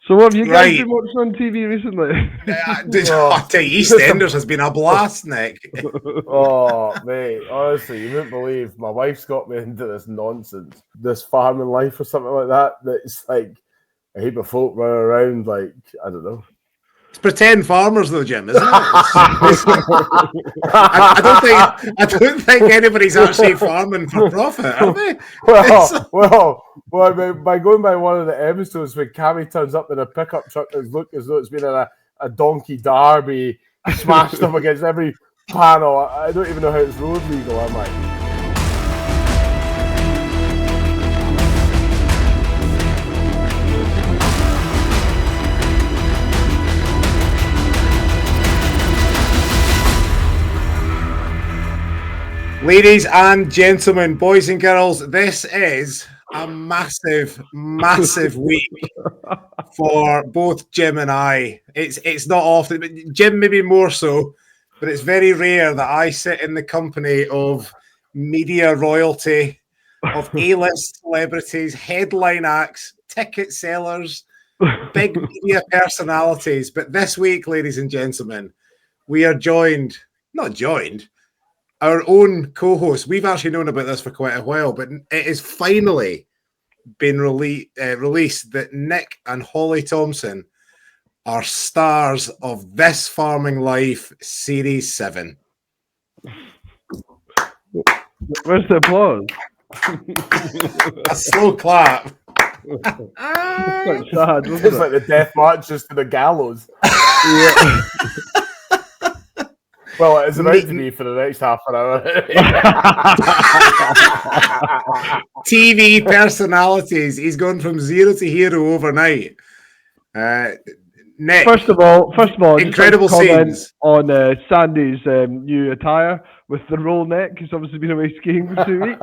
So what have you guys been watching on TV recently? I tell you, EastEnders has been a blast, Nick. Oh, mate, honestly, you wouldn't believe my wife's got me into this nonsense, this farming life or something like that. That's like a heap of folk running around, like, I don't know. It's pretend farmers, though, Jim, isn't it? I don't think anybody's actually farming for profit, are they? Well, by going by one of the episodes when Cammy turns up in a pickup truck that looks as though it's been in a donkey derby, smashed up against every panel. I don't even know how it's road legal, am I? Ladies and gentlemen, boys and girls, this is a massive, massive week for both Jim and I. It's not often, but Jim maybe more so, but it's very rare that I sit in the company of media royalty, of A-list celebrities, headline acts, ticket sellers, big media personalities. But this week, ladies and gentlemen, we are our own co-host. We've actually known about this for quite a while, but it has finally been released that Nick and Holly Thompson are stars of This Farming Life Series 7. Where's the applause? A slow clap. It's sad, it's like the death marches to the gallows. Yeah. Well, it's about to be for the next half an hour. TV personalities. He's gone from zero to hero overnight. Nick, First of all, incredible scenes on Sandy's new attire with the roll neck. He's obviously been away skiing for 2 weeks.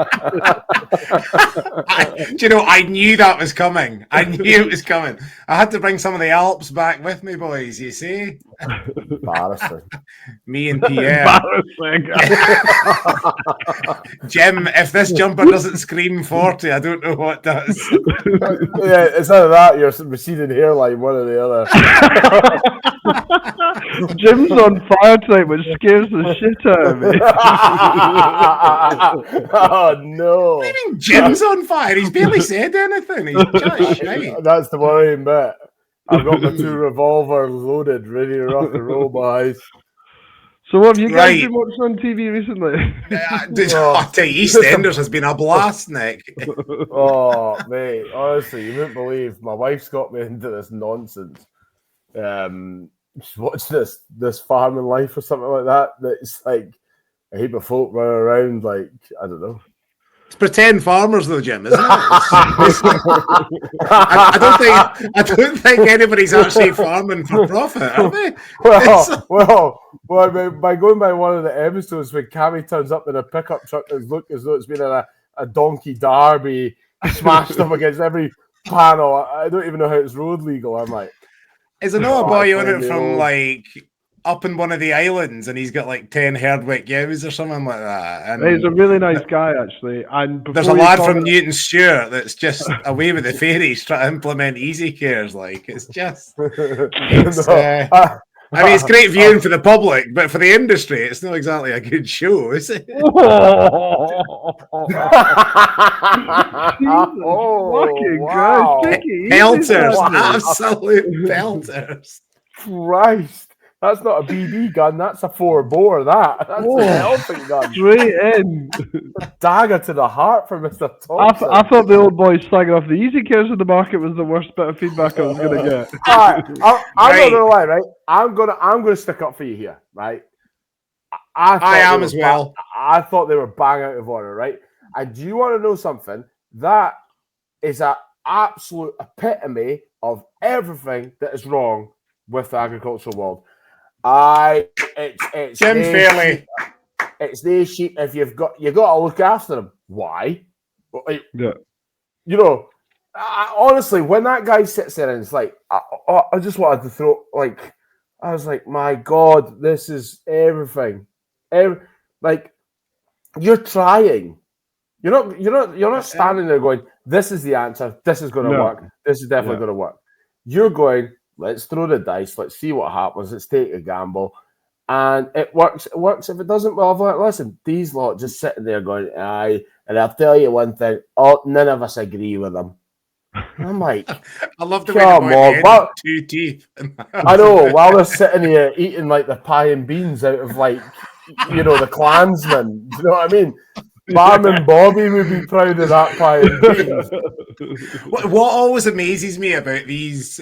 Do you know, I knew that was coming. I knew it was coming. I had to bring some of the Alps back with me, boys, you see? Embarrassing. Me and Pierre. Embarrassing. Jim, if this jumper doesn't scream 40, I don't know what does. Yeah, it's either that, your receding hairline, one or the other. Jim's on fire tonight, which scares the shit out of me. Oh no! I mean, Jim's on fire. He's barely said anything. He's just shite. That's the worrying bit. I've got my 2 revolvers loaded, ready to rock and roll, boys. So what have you guys been watching on TV recently? I tell you, EastEnders has been a blast, Nick. Oh, mate, honestly, you wouldn't believe my wife's got me into this nonsense. She's watching this farming life or something like that. That's like a heap of folk running around, like, I don't know. It's pretend farmers, though, Jim, isn't it? I don't think anybody's actually farming for profit, are they? Well, by going by one of the episodes when Cammy turns up in a pickup truck that looks as though it's been in a donkey derby, smashed up against every panel. I don't even know how it's road legal, am I? Is there not a boy on it from like up in one of the islands and he's got like 10 Herdwick ewes or something like that? And he's a really nice guy, actually. And there's a lad from Newton Stewart that's just away with the fairies trying to implement easy cares. Like, it's just. I mean, it's great viewing for the public, but for the industry, it's not exactly a good show, is it? Wow. Pelters, absolute pelters. Christ. That's not a BB gun, that's a 4-bore, that's a helping gun. Straight in. A dagger to the heart for Mr. Thompson. I thought the old boy slagging off the easy cares in the market was the worst bit of feedback I was going to get. I'm not going to lie, right? I'm gonna stick up for you here, right? I am as well. I thought they were bang out of order, right? And do you want to know something? That is an absolute epitome of everything that is wrong with the agricultural world. It's Jim Fairley. It's these sheep. If you got to look after them. Why? Yeah. You know, honestly, when that guy sits there and it's like, I just wanted to throw, like, I was like, my God, this is everything. Like, you're trying. You're not standing there going, this is the answer. This is going to work. This is definitely going to work. You're going, let's throw the dice, let's see what happens, let's take a gamble. And it works. It works. If it doesn't, well, I'm like, listen, these lot just sitting there going, aye. And I'll tell you one thing, none of us agree with them. And I'm like, I love the way they go at two teeth. I know, while they're sitting here eating like the pie and beans out of like, the Klansmen. Do you know what I mean? Bam and Bobby would be proud of that pie and beans. What always amazes me about these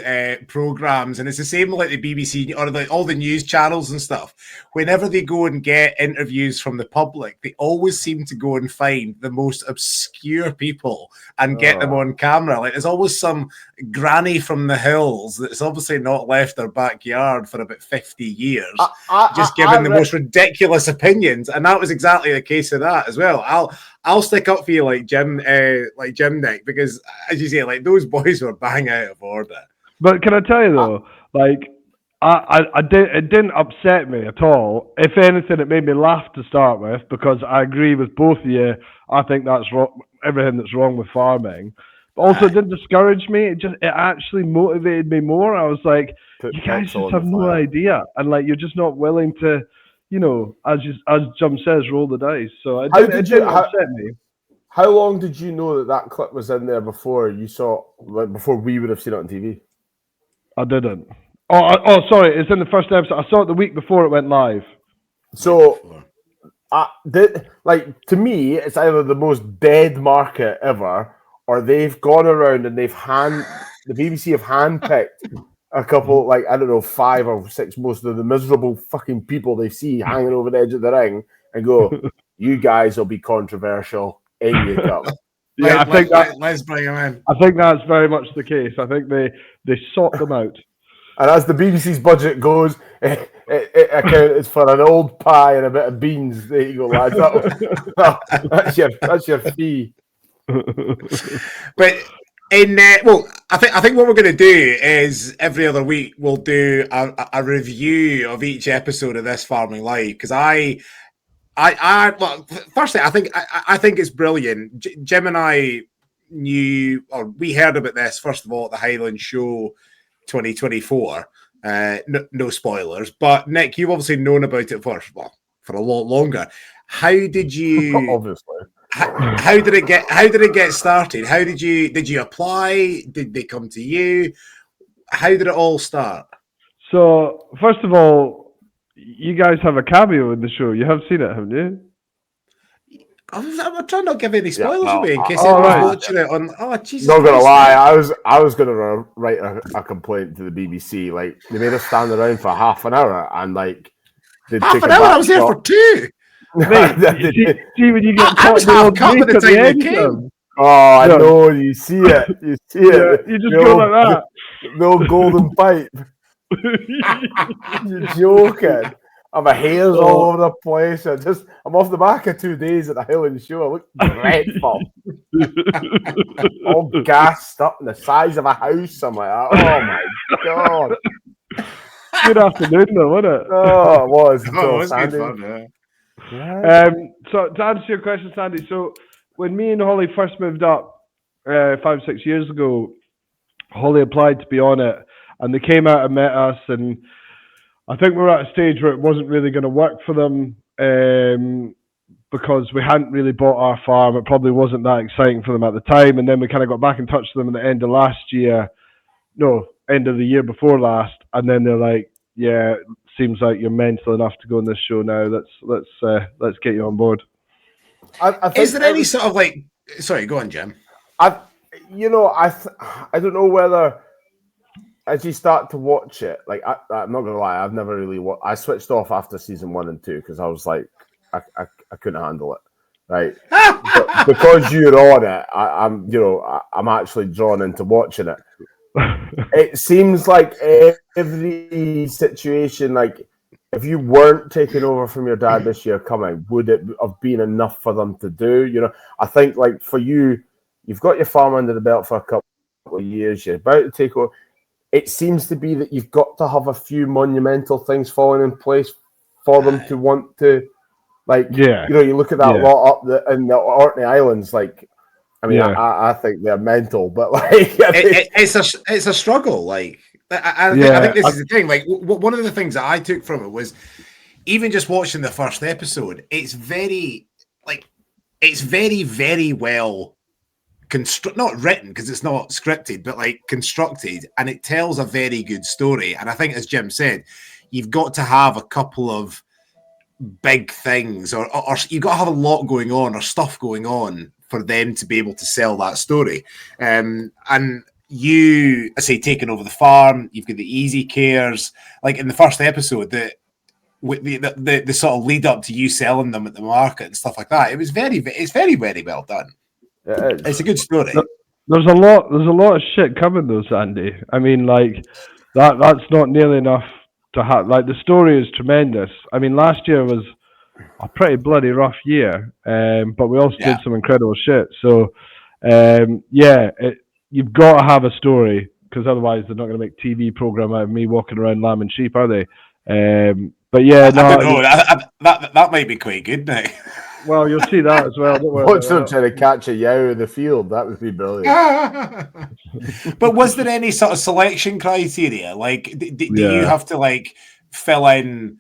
programs, and it's the same like the BBC or all the news channels and stuff, whenever they go and get interviews from the public, they always seem to go and find the most obscure people and get them on camera. Like there's always some granny from the hills that's obviously not left their backyard for about 50 years, just giving the most ridiculous opinions. And that was exactly the case of that as well. I'll stick up for you like Jim Nick, because as you say, like those boys were bang out of order. But can I tell you though, like it didn't upset me at all. If anything, it made me laugh to start with, because I agree with both of you. I think that's everything that's wrong with farming. But also, it didn't discourage me. It actually motivated me more. I was like, you guys just have no idea, and like you're just not willing to. As Jim says, roll the dice. So it didn't upset me. How long did you know that clip was in there before you saw, before we would have seen it on TV? I didn't. Oh, sorry. It's in the first episode. I saw it the week before it went live. So, to me, it's either the most dead market ever, or they've gone around and the BBC have handpicked a couple, 5 or 6 most of the miserable fucking people they see hanging over the edge of the ring and go, you guys will be controversial. In you come. Yeah, I think let's bring them in. I think that's very much the case. I think they sought them out. And as the BBC's budget goes, it accounted for an old pie and a bit of beans. There you go, lads. That's your fee. But I think what we're going to do is every other week we'll do a review of each episode of This Farming Live, because firstly, I think it's brilliant. Jim and I we heard about this first of all at the Highland Show 2024. No spoilers, but Nick, you've obviously known about it for a lot longer. How did you? Obviously. How did it get started? How did you apply? Did they come to you? How did it all start? So first of all, you guys have a cameo in the show. You have seen it, haven't you? I'm trying not to give any spoilers away in case anyone's watching it on. Oh, Jesus! Not gonna lie, I was gonna write a complaint to the BBC. Like they made us stand around for half an hour, and like half an hour. I was there for 2. Mate, see when you get caught half cup at the time they came. Oh, I know. You see it. You see it. You just go like that. No golden pipe. You're joking. My hair's all over the place. I'm off the back of 2 days at the Highland Show. I look dreadful. All gassed up in the size of a house. I'm like, oh my God. Good afternoon though, wasn't it? Oh, it was. It was good fun, yeah. So to answer your question, Sandy, so when me and Holly first moved up 5-6 years ago, Holly applied to be on it, and they came out and met us, and I think we were at a stage where it wasn't really going to work for them because we hadn't really bought our farm. It probably wasn't that exciting for them at the time, and then we kind of got back in touch with them at the end of end of the year before last, and then they're like, yeah, seems like you're mental enough to go on this show now. Let's get you on board. Is there any sort of like? Sorry, go on, Jim. I don't know whether as you start to watch it, like I'm not gonna lie, I've never really I switched off after season 1 and 2 because I was like, I couldn't handle it. Right, but because you're on it, I'm actually drawn into watching it. It seems like every situation, like if you weren't taking over from your dad this year coming, would it have been enough for them to do? I think like for you, you've got your farm under the belt for a couple of years. You're about to take over. It seems to be that you've got to have a few monumental things falling in place for them to want to, like, you look at that lot up in the Orkney Islands, like, I mean, Yeah. I think they're mental, but like, it's a struggle. Like, I think this is the thing. Like, one of the things that I took from it was even just watching the first episode. It's very very well not written because it's not scripted, but like constructed, and it tells a very good story. And I think, as Jim said, you've got to have a couple of big things, or you've got to have a lot going on or stuff going on for them to be able to sell that story. And you, I say, taking over the farm, you've got the easy cares, like in the first episode, the sort of lead up to you selling them at the market and stuff like that. It's very, very well done. It's a good story. There's a lot of shit coming though, Sandy. I mean, like that's not nearly enough to have. Like, the story is tremendous. I mean, last year was a pretty bloody rough year, but we also did some incredible shit. So, you've got to have a story, because otherwise they're not going to make TV program out of me walking around lambing sheep, are they? But yeah, I don't know. That might be quite good now. Well, you'll see that as well. Don't worry watch about them trying to catch a yow in the field. That would be brilliant. But was there any sort of selection criteria? Like, do you have to like fill in?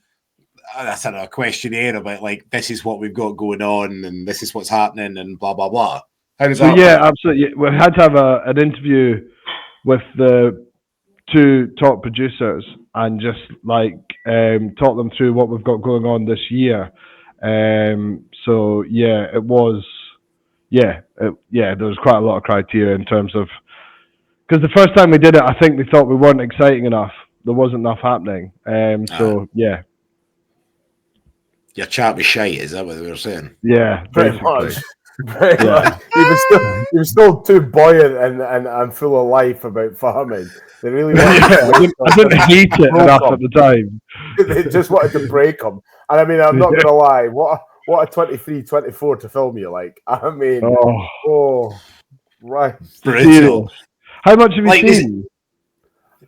I don't know, a questionnaire about like, this is what we've got going on and this is what's happening and blah blah blah. How does that? Yeah, absolutely. We had to have an interview with the 2 top producers and just like talk them through what we've got going on this year. So yeah, it was, there was quite a lot of criteria in terms of, because the first time we did it, I think we thought we weren't exciting enough. There wasn't enough happening. So yeah. Your chat was shite, is that what they were saying? Yeah, pretty much. He was still too buoyant and full of life about farming. They really wanted I didn't hate it enough at the time. They just wanted to break him. And I mean, I'm not going to lie. What a 23, 24 to film you like. I mean, right. Brutal. How much have you seen?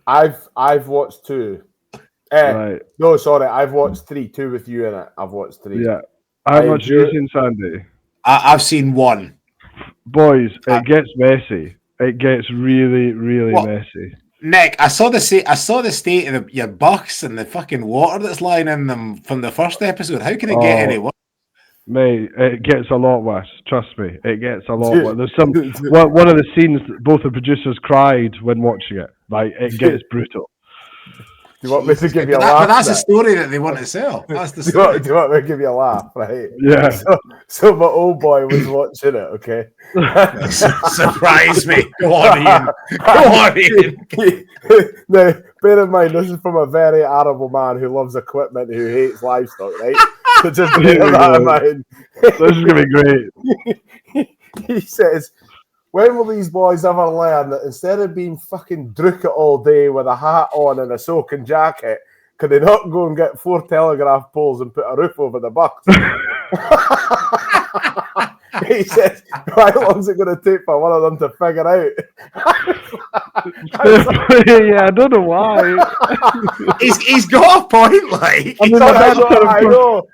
I've watched 2. Right. No, sorry, I've watched 3. 2 with you in it. I've watched 3. Yeah. How much have you seen, Sandy? I've seen 1. Boys, it gets messy. It gets really, really messy. Nick, I saw the state of your bucks and the fucking water that's lying in them from the first episode. How can it get any worse? Mate, it gets a lot worse. Trust me, it gets a lot worse. There's one of the scenes that both the producers cried when watching it. Like, it gets brutal. Do you want me to give you a laugh? But that's a story that they want to sell. That's the story. Do you want me to give you a laugh? Right? Yeah. So my old boy was watching it. Okay. Surprise me. Go on, Ian. Go on, Ian. Now, bear in mind, this is from a very Arable man who loves equipment, who hates livestock, right? So just bear that in mind. This is gonna be great. He says, when will these boys ever learn that instead of being fucking drook it all day with a hat on and a soaking jacket, could they not go and get 4 telegraph poles and put a roof over the bucks? He says, how long is it going to take for one of them to figure out? Yeah, I don't know why. He's got a point, like. I mean, I know.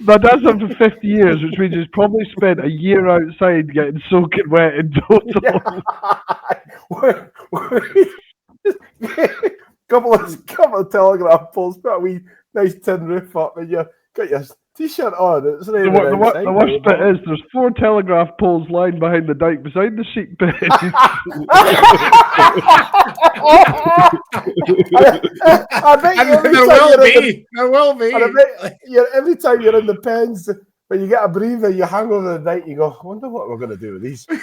My dad's done for 50 years, which means he's probably spent a year outside getting soaking wet in total. couple of telegraph poles, put a wee nice tin roof up, and you got your t-shirt on. It's really the worst bit is there's 4 telegraph poles lying behind the dike beside the sheep pen. I bet there will be. And I bet every time you're in the pens, when you get a breather, you hang over the dike. You go, I wonder what we're going to do with these. Well,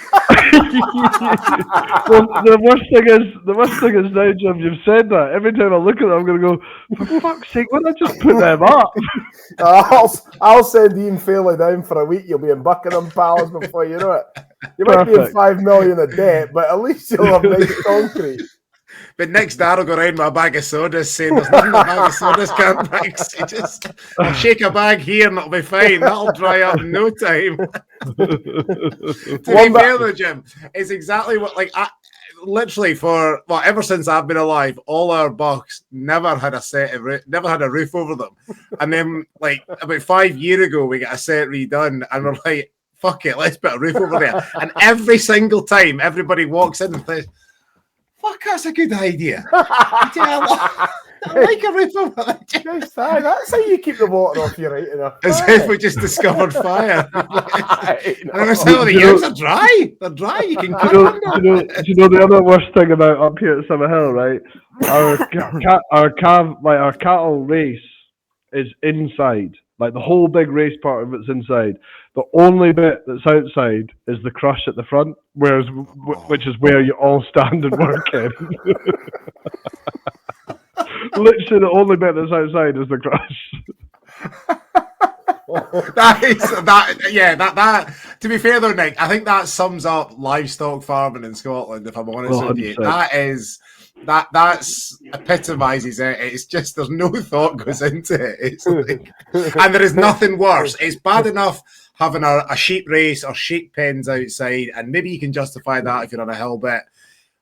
the worst thing is now, Jim, you've said that. Every time I look at them, I'm going to go, for fuck's sake, why don't I just put them up? I'll send Ian Fairley down for a week. You'll be in Buckingham Palace before you know it. You might be in 5 million a debt, but at least you'll have nice concrete. But next dad will go around with a bag of sodas saying there's nothing a bag of sodas can't fix. You just shake a bag here and it'll be fine. That'll dry up in no time. To be fair though, Jim, it's exactly what, like, literally ever since I've been alive, all our bucks never had a roof over them. And then, like, about 5 years ago, we got a set redone and we're like, fuck it, let's put a roof over there. And every single time, everybody walks in and says, fuck, that's a good idea. I like a roof over there. That's how you keep the water off your right enough. As if we just discovered fire. And I was telling you, they're dry. They're dry. You can do you know the other worst thing about up here at Summer Hill, right? Our cattle race is inside. Like the whole big race part of it's inside. The only bit that's outside is the crush at the front, which is where you all stand and work in. Literally, the only bit that's outside is the crush. That. To be fair though, Nick, I think that sums up livestock farming in Scotland. If I'm honest with you, that's epitomizes it. It's just there's no thought goes into it. It's like, and there is nothing worse. It's bad enough having a sheep race or sheep pens outside, and maybe you can justify that if you're on a hill bit.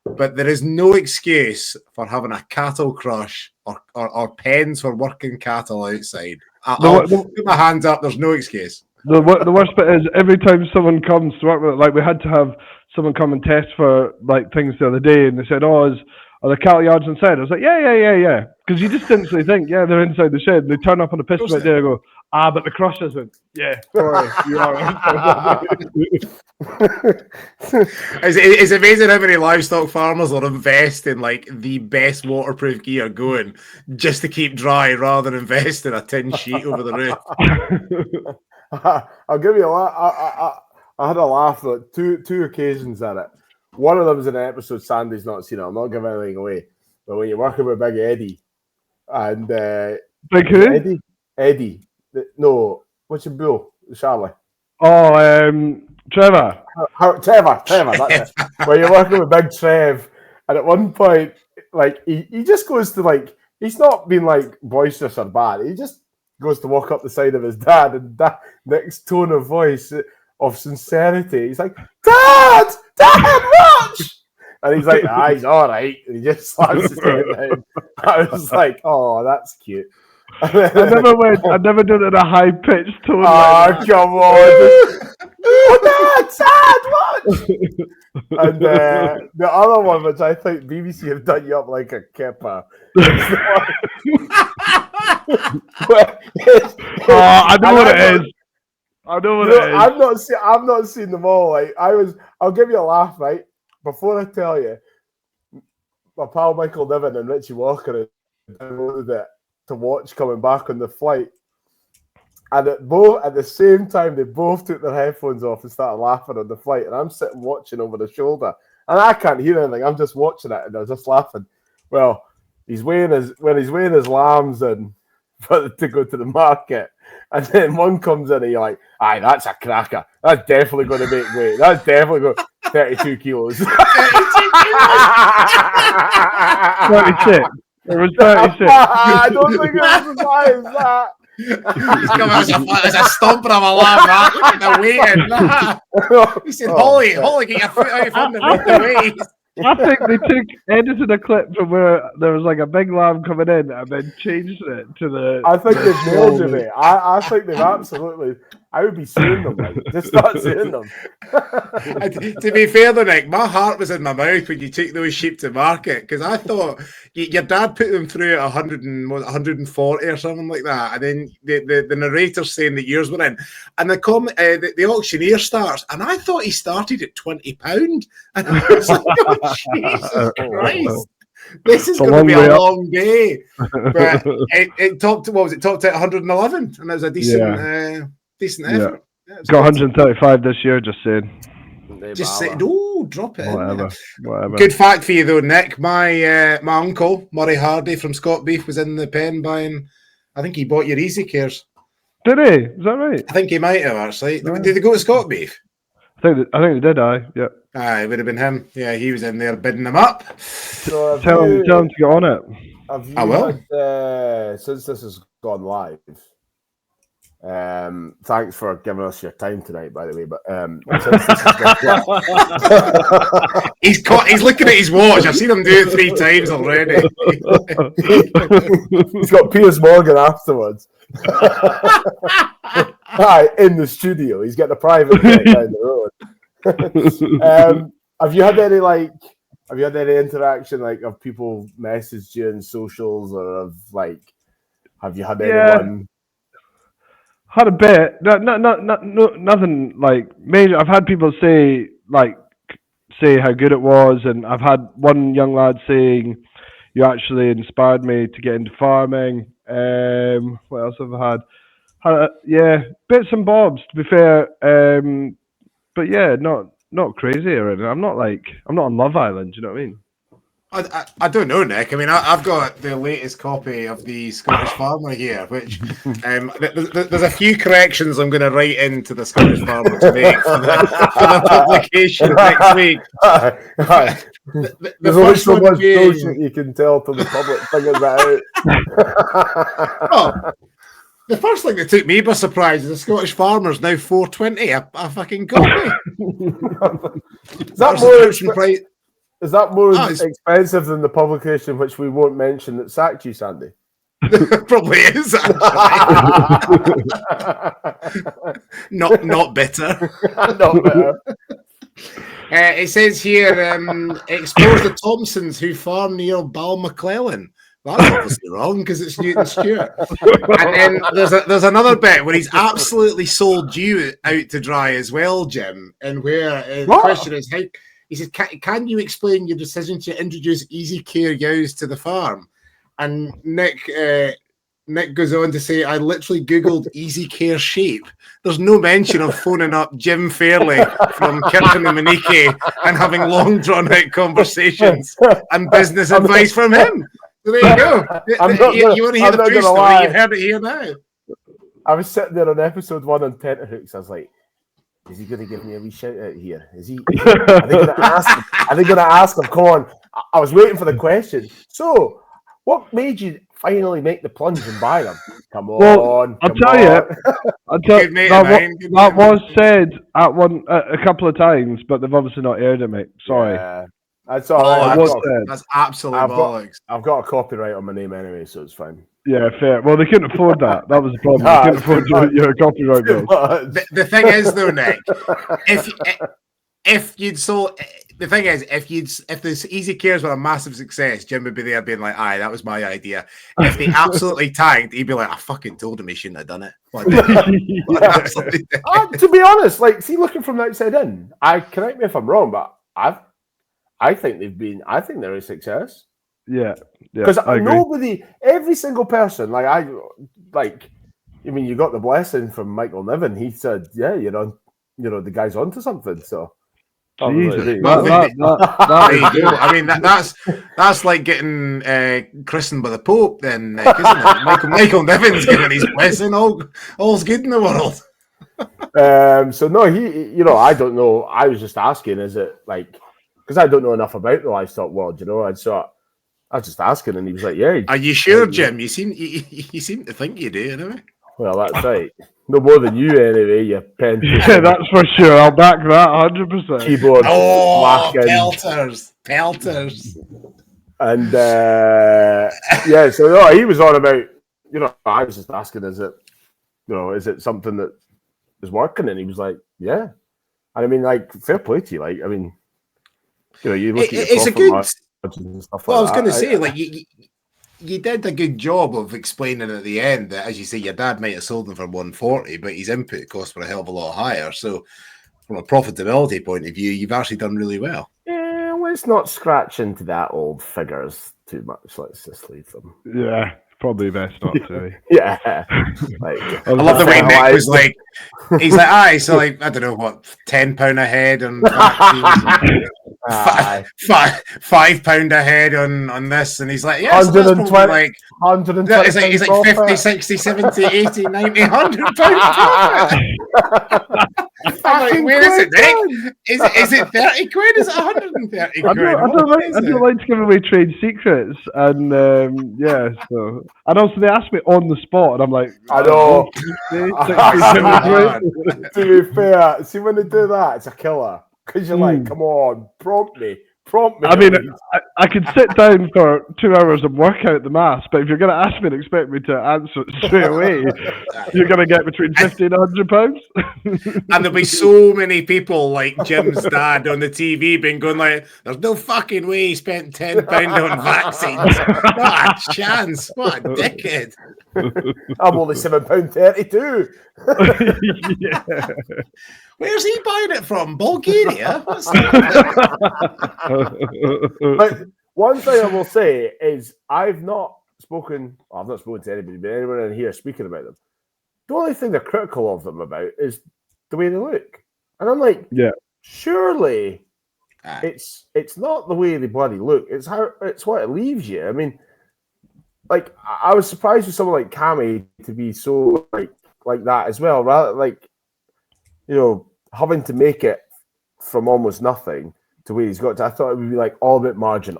But there is no excuse for having a cattle crush or pens for working cattle outside. I'll put my hands up. There's no excuse. The worst bit is every time someone comes to work with it, like we had to have someone come and test for like things the other day, and they said, "Oh, are the cattle yards inside?" I was like, "Yeah," because you just instantly think, "Yeah, they're inside the shed." And they turn up on a piss right there and go, but the crush isn't. Yeah, sorry, you are. It's amazing how many livestock farmers will invest in like the best waterproof gear going just to keep dry rather than invest in a tin sheet over the roof. I'll give you a laugh. I had a laugh at two occasions at it. One of them was in an episode Sandy's not seen it. I'm not giving anything away. But when you're working with Big Eddie and Big who? Eddie. No, what's your bull? Charlie. Oh, Trevor. Trevor, that's it. When you're working with Big Trev, and at one point, like he just goes to like he's not being like boisterous or bad. He just goes to walk up the side of his dad, and that next tone of voice of sincerity, he's like, Dad, watch! And he's like, he's all right. And he just slams his head down. I was like, oh, that's cute. I never did it in a high pitched tone. Come on. Dad, watch! And the other one, which I think BBC have done you up like a kipper. I know what it is. I've not seen them all. Like I'll give you a laugh, right? Before I tell you, my pal Michael Niven and Richie Walker downloaded it to watch coming back on the flight. And at the same time, they both took their headphones off and started laughing on the flight. And I'm sitting watching over the shoulder, and I can't hear anything. I'm just watching it, and they're just laughing. Well, he's weighing his lambs and to go to the market, and then one comes in, and you're like, "Aye, that's a cracker. That's definitely going to make weight. That's definitely going 32 kilos." 36. It was 36. I don't think it was as high as that. There's a stomper of a lamb, right? Look at the weight. He said, Holly, get your foot out from the weight. I think they edited a clip from where there was like a big lamb coming in and then changed it to the. I think they've nailed it, mate. I think they've absolutely. I would be suing them. Like, just start suing them. To be fair, though, Nick, my heart was in my mouth when you took those sheep to market because I thought your dad put them through at 140 or something like that, and then the narrator's saying that yours were in, and the auctioneer starts, and I thought he started at £20, and I was like, oh, Jesus Christ. This is going to be a long day, but it topped. What was it? Topped at 111, and that was a decent. Decent effort. Yeah, got 135 this year, just saying. Just say, drop it. Whatever. Good fact for you though, Nick. My uncle Murray Hardy from Scott Beef was in the pen buying. I think he bought your Easy Cares. Did he? Is that right? I think he might have actually. Yeah. Did they go to Scott Beef? I think they did. Yeah. It would have been him. Yeah, he was in there bidding them up. So tell him to get on it. I will. Since this has gone live. Thanks for giving us your time tonight, by the way. But he's looking at his watch. I've seen him do it 3 times already. He's got Piers Morgan afterwards. in the studio. He's got a private jet down the road. Have you had any interaction of people message you in socials, or have you had anyone? Had a bit. No, nothing major. I've had people say how good it was, and I've had one young lad saying, "You actually inspired me to get into farming." What else have I had? Bits and bobs. To be fair, but yeah, not crazy or anything. I'm not on Love Island. Do you know what I mean? I don't know, Nick. I mean, I've got the latest copy of the Scottish Farmer here, which there's a few corrections I'm going to write into the Scottish Farmer to make for the publication next week. There's only so much bullshit you can tell till the public figures that out. Well, the first thing that took me by surprise is the Scottish Farmer's now $4.20 a fucking copy. Is that more expensive than the publication which we won't mention that sacked you, Sandy? Probably is, actually. not bitter. Not bitter. It says here, explores the Thompsons who farm near Balmaclellan. That's obviously wrong because it's Newton Stewart. And then there's another bit where he's absolutely sold you out to dry as well, Jim. And where the question is, he says, can you explain your decision to introduce Easy Care Yows to the farm? And Nick goes on to say, I literally Googled Easy Care Sheep. There's no mention of phoning up Jim Fairley from Kirton and Maneke and having long drawn-out conversations and business advice from him. So there you go. You want to hear the true story? You've heard it here now. I was sitting there on episode 1 on tenterhooks. I was like, is he going to give me a wee shout out here? Are they going to ask him? Are they going to ask him? Come on. I was waiting for the question. So, what made you finally make the plunge and buy them? Come on. I'll tell you. That was said at a couple of times, but they've obviously not aired it, mate. Sorry. Yeah, that's all right. That's absolute bollocks. I've got a copyright on my name anyway, so it's fine. Yeah, fair. Well, they couldn't afford that. That was the problem. They couldn't afford your copyright bills. The thing is, though, Nick, if you'd sold, the thing is, if this Easy Cares were a massive success, Jim would be there being like, "Aye, that was my idea." If they absolutely tanked, he'd be like, "I fucking told him he shouldn't have done it." To be honest, see, looking from the outside in, correct me if I'm wrong, but I think they're a success. Yeah, because every single person, you got the blessing from Michael Niven. He said, "Yeah, the guy's onto something." So, Jesus, there you go. I mean, that's like getting christened by the Pope, then, Nick, isn't it? Michael Niven's giving his blessing. All's good in the world. So no, I don't know. I was just asking, is it because I don't know enough about the livestock world, and so I was just asking, and he was like, "Yeah." Are you sure, Jim? You seem to think you do, anyway. Well, that's right. No more than you, anyway. You pen. Yeah, that's for sure. I'll back that 100%. Keyboard. Pelters. And so no, he was on about. I was just asking, is it something that is working? And he was like, "Yeah." And I mean, fair play to you. I mean, you look at it's a good. Stuff well, I was going to say, you did a good job of explaining at the end that, as you say, your dad might have sold them for $140, but his input costs were a hell of a lot higher. So, from a profitability point of view, you've actually done really well. Yeah, let's not scratch into that old figures too much. Let's just leave them. Yeah, probably best not to. Yeah, I love the way Nick was like. He's like, aye, so I don't know what, £10 a head on vaccines. £5 a head on this, and he's like, yeah, so that's probably like 120. He's like 50, 60, 70, 80, 90, £100 profit. I'm like, where is it, Nick? Is it 30 quid? Is it 130 quid? I don't like to give away trade secrets, and so and also they asked me on the spot, and I'm like, I know. To be fair, see when they do that, it's a killer because you're like, come on, prompt me. Prompt me. I mean, I could sit down for 2 hours and work out the maths, but if you're going to ask me and expect me to answer it straight away, you're going to get between £50 and £100. And there'll be so many people like Jim's dad on the TV being going like, "There's no fucking way he spent £10 on vaccines. Not a chance. What a dickhead." I'm only £7.32. Yeah. Where's he buying it from? Bulgaria? But one thing I will say is I've not spoken to anybody, but anyone in here speaking about them. The only thing they're critical of them about is the way they look. And I'm like, surely it's not the way they bloody look. It's what it leaves you. I mean, like, I was surprised with someone like Cammy to be so like that as well. Rather, like, you know, having to make it from almost nothing to where he's got to. I thought it would be like all about margin.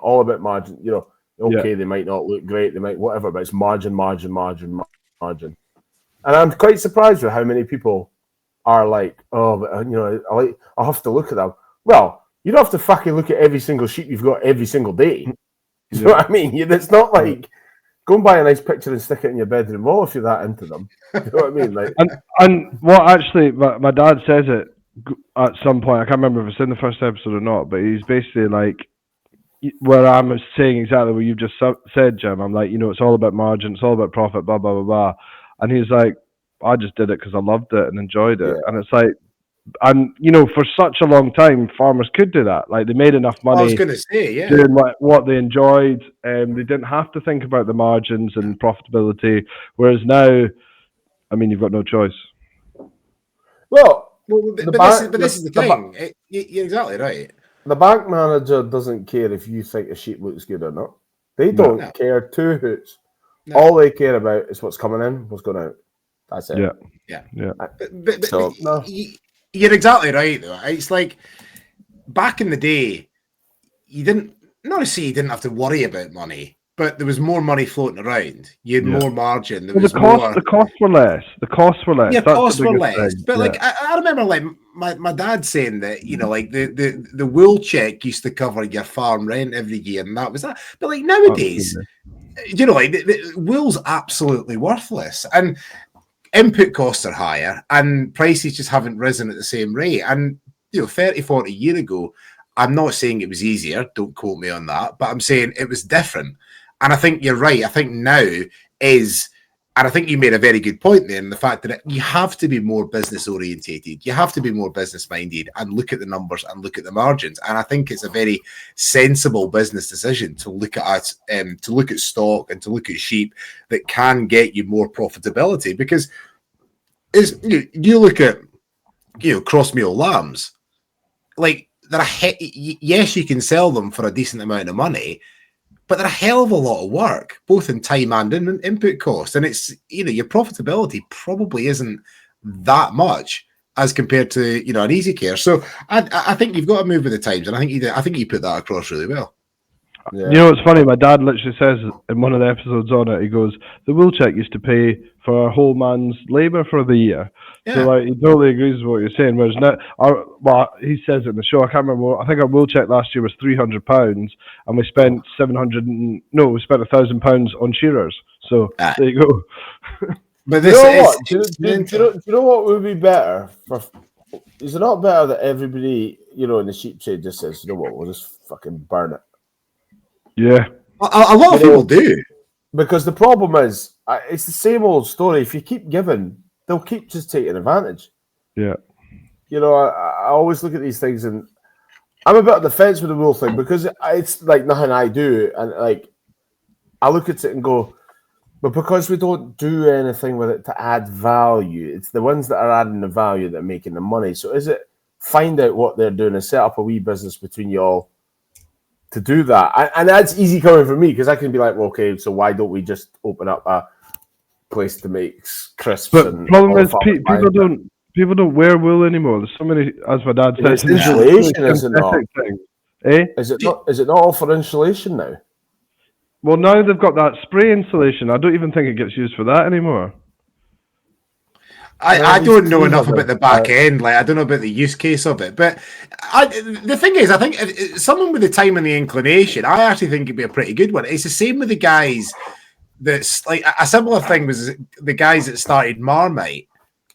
You know, okay, they might not look great, they might whatever, but it's margin. And I'm quite surprised with how many people are like, oh, but, you know, I'll have to look at them. Well, you don't have to fucking look at every single sheep you've got every single day. You know what I mean? It's not like go and buy a nice picture and stick it in your bedroom wall if you're that into them. You know what I mean? Like, and what actually, my dad says it at some point. I can't remember if it's in the first episode or not, but he's basically like, where I'm saying exactly what you've just said, Jim. I'm like, you know, it's all about margin, it's all about profit, blah blah blah blah. And he's like, I just did it because I loved it and enjoyed it. And it's like, and you know, for such a long time, farmers could do that. Like, they made enough money. I was going to say, doing what they enjoyed, and they didn't have to think about the margins and profitability. Whereas now, I mean, you've got no choice. Well, this is the thing. You're exactly right. The bank manager doesn't care if you think a sheep looks good or not. They don't care two hoots. No. All they care about is what's coming in, what's going out. That's it. Yeah. But you're exactly right, though. It's like back in the day, you didn't have to worry about money, but there was more money floating around. You had more margin. There was the costs were less. Yeah, costs were less. But like I remember, like my dad saying that, you know, like the wool check used to cover your farm rent every year, and that was that. But like nowadays, you know, like the wool's absolutely worthless, and input costs are higher, and prices just haven't risen at the same rate. And you know, 30, 40 years ago, I'm not saying it was easier, don't quote me on that, but I'm saying it was different. And I think you're right. I think now is, and I think you made a very good point there in the fact that you have to be more business orientated. You have to be more business minded and look at the numbers and look at the margins. And I think it's a very sensible business decision to look at stock and to look at sheep that can get you more profitability. Because you look at, you know, cross meal lambs, like yes, you can sell them for a decent amount of money, but they're a hell of a lot of work, both in time and in input cost. And it's, you know, your profitability probably isn't that much as compared to, you know, an easy care. So I think you've got to move with the times, and I think you put that across really well. Yeah. You know what's funny? My dad literally says in one of the episodes on it, he goes, the wool check used to pay for a whole man's labour for the year. Yeah. So like, he totally agrees with what you're saying. Whereas now, he says it in the show. I can't remember. I think our wool check last year was £300, and we spent £1,000 on shearers. So there you go. But this do you know what would be better? Is it not better that everybody, you know, in the sheep trade just says, you know what, we'll just fucking burn it? Yeah, a lot of people do, because the problem is it's the same old story. If you keep giving, they'll keep just taking advantage. Yeah, you know, I always look at these things, and I'm a bit on the fence with the wool thing because it's like nothing I do, and like I look at it and go, but because we don't do anything with it to add value, it's the ones that are adding the value that are making the money. So is it find out what they're doing and set up a wee business between you all to do that? And that's easy coming from me because I can be like, well, okay, so why don't we just open up a place to make crisps? But the problem is people don't wear wool anymore. There's so many, as my dad said, it's insulation, is it not? Is it not all for insulation now? Well, now they've got that spray insulation. I don't even think it gets used for that anymore. I don't know enough about the back end. Like, I don't know about the use case of it. But the thing is, I think someone with the time and the inclination, I actually think it'd be a pretty good one. It's the same with the guys that's like a similar thing was the guys that started Marmite.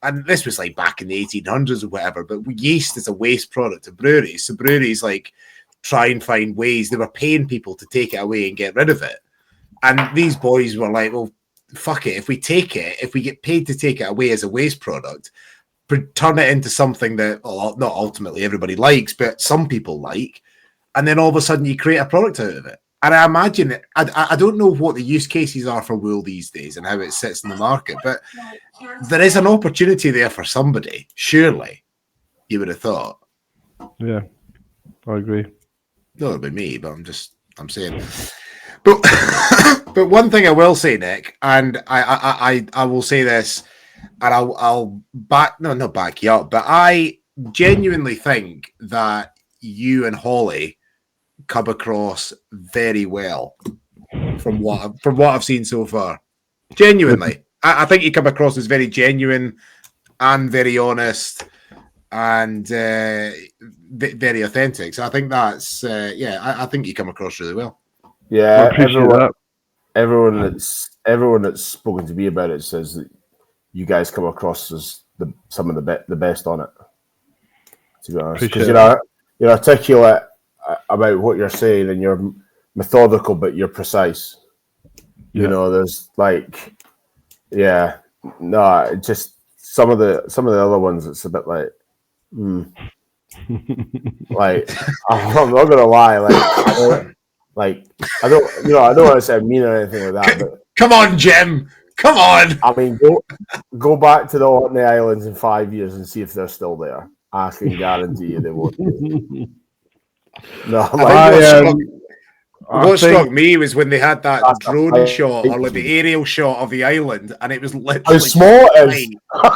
And this was like back in the 1800s or whatever. But yeast is a waste product of breweries. So breweries like try and find ways. They were paying people to take it away and get rid of it. And these boys were like, well, fuck it, if we get paid to take it away as a waste product, turn it into something that not ultimately everybody likes, but some people like, and then all of a sudden you create a product out of it. And I imagine I don't know what the use cases are for wool these days and how it sits in the market, but there is an opportunity there for somebody, surely, you would have thought. Yeah, I agree. Not about me, but I'm saying. But one thing I will say, Nick, and I will say this, and I'll not back you up, but I genuinely think that you and Holly come across very well from what I've seen so far. Genuinely, I think you come across as very genuine and very honest and very authentic. So I think that's I think you come across really well. Yeah, everyone that's spoken to me about it says that you guys come across as some of the best on it. To be honest, because you're articulate about what you're saying and you're methodical, but you're precise. Yeah. You know, there's like, just some of the other ones. It's a bit like, like I'm not gonna lie, I don't want to say mean or anything like that. But come on, Jim. Come on. I mean, go back to the Orkney Islands in 5 years and see if they're still there. I can guarantee you they won't be. No, what struck me was when they had that drone shot or like the aerial shot of the island, and it was literally how small it is. Well,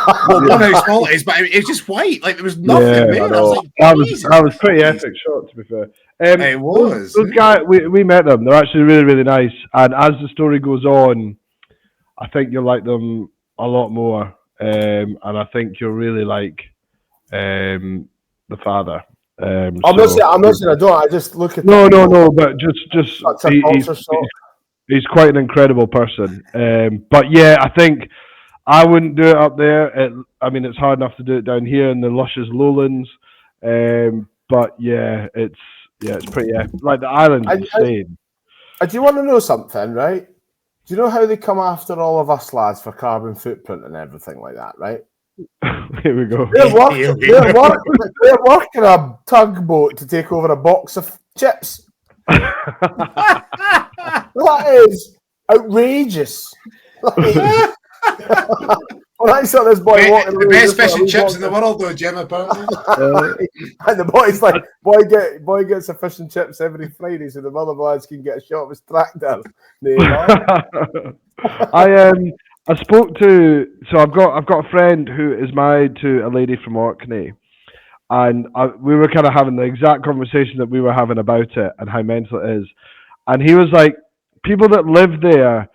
how small it is, but it was just white. Like there was nothing there. I was like, that was pretty epic shot, to be fair. It was. Those guys, we met them. They're actually really, really nice. And as the story goes on, I think you'll like them a lot more. And I think you'll really like the father. I'm not saying I don't. I just look at no, but just he's quite an incredible person. But yeah, I think I wouldn't do it up there. It's hard enough to do it down here in the luscious lowlands. But yeah, it's pretty like the island's insane. Do you want to know something, right? Do you know how they come after all of us lads for carbon footprint and everything like that, right? Here we go. They're working a tugboat to take over a box of chips. That is outrageous. When I saw this boy walking the best fish and chips in the world, though, Jim, apparently. And the boy's like, boy gets a fish and chips every Friday, so the other lads can get a shot of his tractor. I spoke to, so I've got a friend who is married to a lady from Orkney, and we were kind of having the exact conversation that we were having about it and how mental it is. And he was like, people that live there,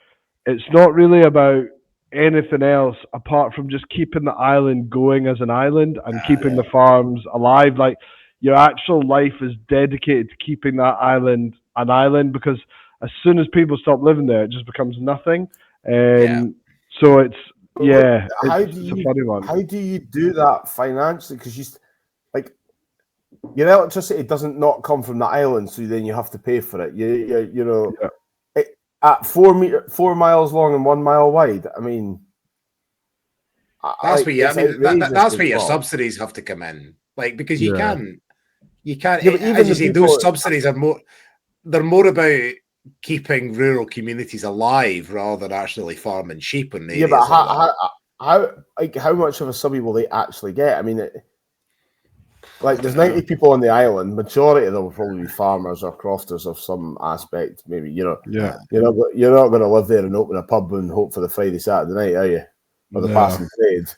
it's not really about anything else apart from just keeping the island going as an island and keeping the farms alive. Like your actual life is dedicated to keeping that island an island, because as soon as people stop living there, it just becomes nothing. So it's a funny one. How do you do that financially? Because your electricity doesn't not come from the island, so then you have to pay for it. At 4 miles long and 1 mile wide. I mean, that's where your subsidies have to come in. Like, because you can't. Yeah, as you say, those subsidies are more about keeping rural communities alive rather than actually farming sheep and but how much of a subby will they actually get? I mean, there's 90 people on the island. Majority of them will probably be farmers or crofters of some aspect. Maybe you're not going to live there and open a pub and hope for the Friday Saturday night, are you? Or the passing trade.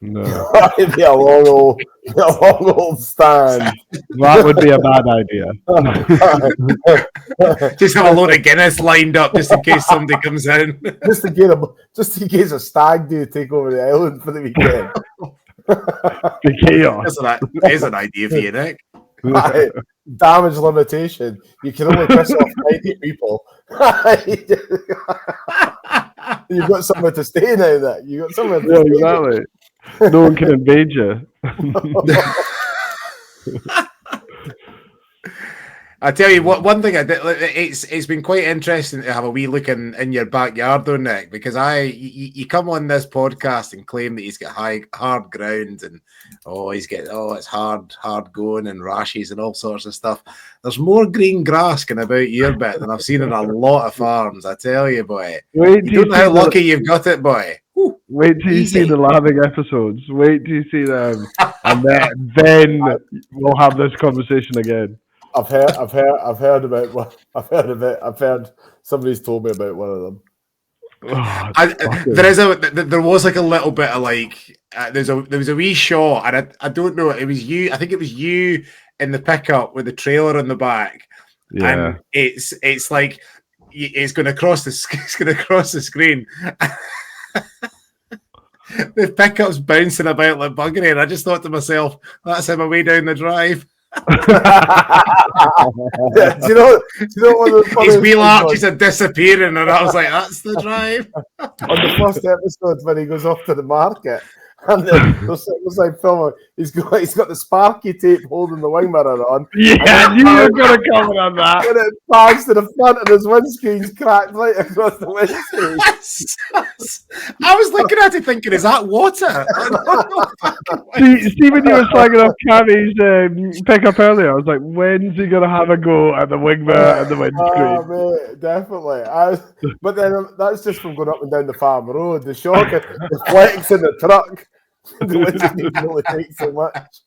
No. It'd be a long old stand. That would be a bad idea. Just have a load of Guinness lined up just in case somebody comes in. just in case a stag do take over the island for the weekend. The chaos. There's an idea for you, Nick. Damage limitation. You can only piss off 90 people. You've got somewhere to stay now. That you got somewhere. Yeah, exactly. No one can invade you. I tell you what, one thing I did, it's been quite interesting to have a wee look in your backyard though, Nick, because you come on this podcast and claim that he's got hard ground and it's hard going and rashes and all sorts of stuff. There's more green grass going about your bit than I've seen in a lot of farms, I tell you, boy. You don't know how lucky you've got it, boy. Wait till you see the laughing episodes. Wait till you see them, and then we'll have this conversation again. I've heard somebody's told me about one of them. There was like a little bit of like there was a wee shot, and I don't know, it was you. I think it was you in the pickup with the trailer on the back. Yeah, and it's like it's going to cross the screen. The pickup's bouncing about like buggery, and I just thought to myself, that's him away down the drive. Do you know what his wheel arches are disappearing, and I was like, that's the drive. On the first episode when he goes off to the market, and then there's like filming, he's got the sparky tape holding the wing mirror on. Yeah, you were going to comment on that. When it pans to the front and his windscreen's cracked right across the windscreen. I was looking at it thinking, is that water? see when you were slagging off Cammy's pickup earlier, I was like, when's he going to have a go at the wing mirror and the windscreen? Oh, mate, definitely. But then that's just from going up and down the farm road. The shock, the flex in the truck. The windscreen only takes so much.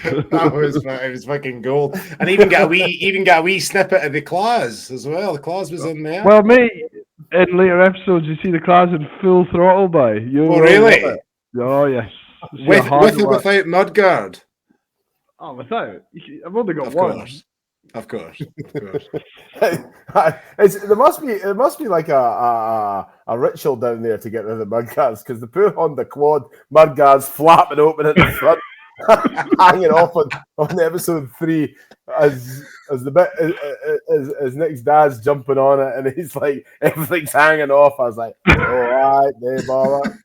It was fucking gold, and even got a wee snippet of the claws as well. The claws was in there. Well, mate, in later episodes, you see the claws in full throttle by. Oh, really? Oh, yes. With or without mudguard? Oh, without. I've only got one. Of course. It must be like a ritual down there to get rid of the mudguards, because the poor Honda Quad mudguards flapping open at the front, hanging off on episode 3 as Nick's dad's jumping on it, and he's like, everything's hanging off. I was like, all right, there, bother.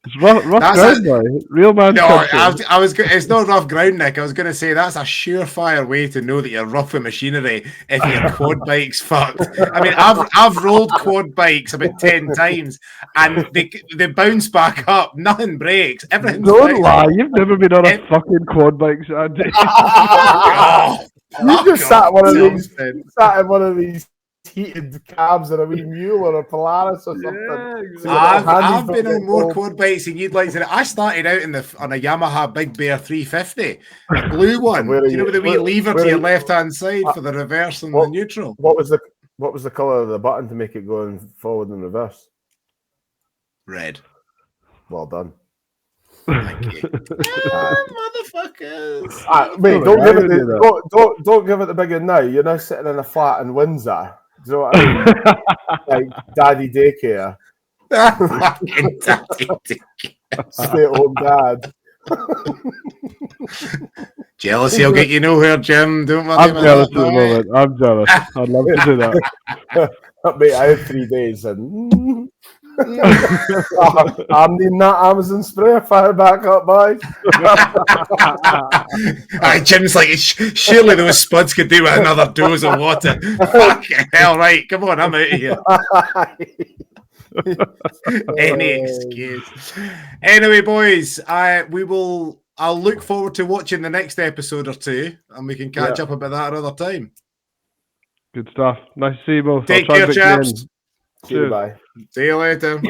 It's rough ground, boy. Real man. No, it's not rough ground, Nick. I was going to say that's a surefire way to know that you're rough with machinery if your quad bike's fucked. I mean, I've rolled quad bikes about 10 times, and they bounce back up. Nothing breaks. Everything's Don't lie. You've never been on a fucking quad bike, Sandy. You just sat in one of these heated cabs in a wee mule or a Polaris or something. Yeah, exactly. I've been on more quad bikes than you'd like to. I started out on a Yamaha Big Bear 350, a blue one. Do you know with the wee lever to your left hand side for the reverse and the neutral? What was the colour of the button to make it go in forward and reverse? Red. Well done. Thank you. Motherfuckers. Mate, don't give it the big one now. You're now sitting in a flat in Windsor. Do you know what I mean? Like daddy daycare. Fucking daddy daycare. Stay at home dad. Jealousy will get you nowhere, Jim. Don't worry. I'm jealous at the moment. I'm jealous. I'd love to do that. Mate, I had 3 days and I'm needing that Amazon spray. Fire back up, boy. Jim's like, surely those spuds could do with another dose of water. Fucking hell, right. Come on, I'm out of here. Any excuse. Anyway, boys, I'll look forward to watching the next episode or two, and we can catch up about that another time. Good stuff. Nice to see you both. Take care, chaps. Cheers. Bye. See you later.